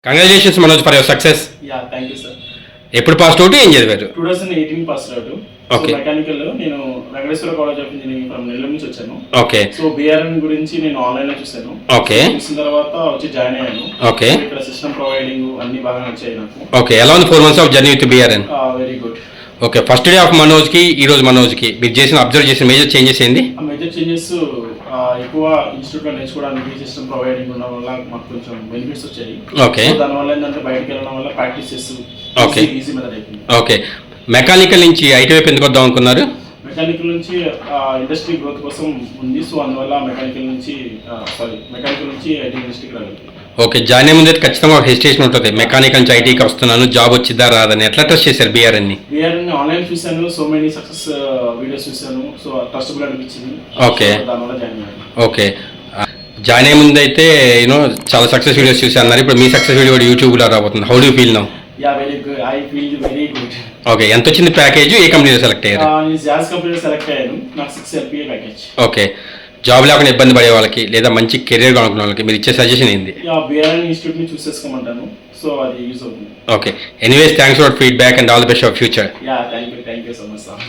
Congratulations Manoj for your success. Yeah thank you sir. ఎప్పుడు pass out, ఏం చదివారు? 2018 pass out. Okay. Mechanical నేను Venkateswara college of engineering from Nellore నుంచి వచ్చాను. ఓకే. సో బిఆర్ఎన్ గురించి నేను ఆన్లైన్ లో చూసాను. ఓకే. చూసిన తర్వాత వచ్చి జాయిన్ అయ్యాను. ఓకే. ఇక్కడ సిస్టమ్ ప్రొవైడింగ్ అన్ని బాగా నచ్చాయి నాకు. ఓకే. ఎలా ఉంది 4 months of journey with BRN? Very good. Okay. First day of Manoj కి ఈ రోజు మనోజ్ కి మీరు చేసిన అబ్జర్వ్ చేసిన మేజర్ చేంజెస్ ఏంది? మేజర్ చేంజెస్ ఎక్కువ ఇన్స్టిట్యూట్ లో నేర్చుకోవడానికి సిస్టమ్ ప్రొవైడింగ్ ఉండడం వల్ల మాకు కొంచెం బెనిఫిట్స్ వచ్చాయి. ఓకే. దానివల్ల ఏంటంటే బయటకు వెళ్ళడం వల్ల ప్రాక్టీస్ చేస్తూ ఓకే ఈజీ మెథడ్ అయిపోయింది. ఓకే. మెకానికల్ నుంచి ఐటీ వైపు ఎందుకు వద్దాం అనుకున్నారు? మెకానికల్ నుంచి ఇండస్ట్రీ గ్రోత్ కోసం ఉంది. సో అందువల్ల మెకానికల్ నుంచి ఐటీ ఇండస్ట్రీకి రావాలి. ఓకే. జాయిన్ అయ్యే ముందు అయితే ఖచ్చితంగా ఒక హెసిటేషన్ ఉంటుంది. మెకానికల్ నుంచి ఐటీకి వస్తున్నాను, జాబ్ వచ్చిద్దా రాదని. ఎట్లా ట్రస్ట్ చేశారు బిఆర్ఎన్ని? బిఆర్ఎన్ ఆన్లైన్ చూసాను, సో మెనీ సక్సెస్ వీడియోస్ చూసాను. సో ట్రస్టబుల్ అనిపించింది. ఓకే. దానివల్ల జాయిన్ అయ్యాను. ఓకే. జాయిన్ అయ్యే ముందు అయితే చాలా సక్సెస్ వీడియోస్ చూసి అన్నారు. ఇప్పుడు మీ సక్సెస్ వీడియో కూడా యూట్యూబ్లో రాబోతుంది. How do feel now? Yeah very good. I feel very good. Okay. ఎంత వచ్చింది ప్యాకేజ్? ఏ కంపెనీలో సెలెక్ట్ అయ్యారు? నేను జాజ్ కంపెనీలో సెలెక్ట్ అయ్యాను. నాకు 6 LPA ప్యాకేజ్. ఓకే. జాబ్ లేకుండా ఇబ్బంది పడే వాళ్ళకి లేదా మంచి కెరీర్ అనుకున్న వాళ్ళకి మీరు ఇచ్చే సజెషన్ ఏంది? బిఆర్ఎన్ ఇన్స్టిట్యూట్ ని చూస్ చేసుకోమంటాను. సో అది యూజ్ అవుతుంది. Okay. Anyways thanks for feedback and all the best for future. Yeah thank you so much sir.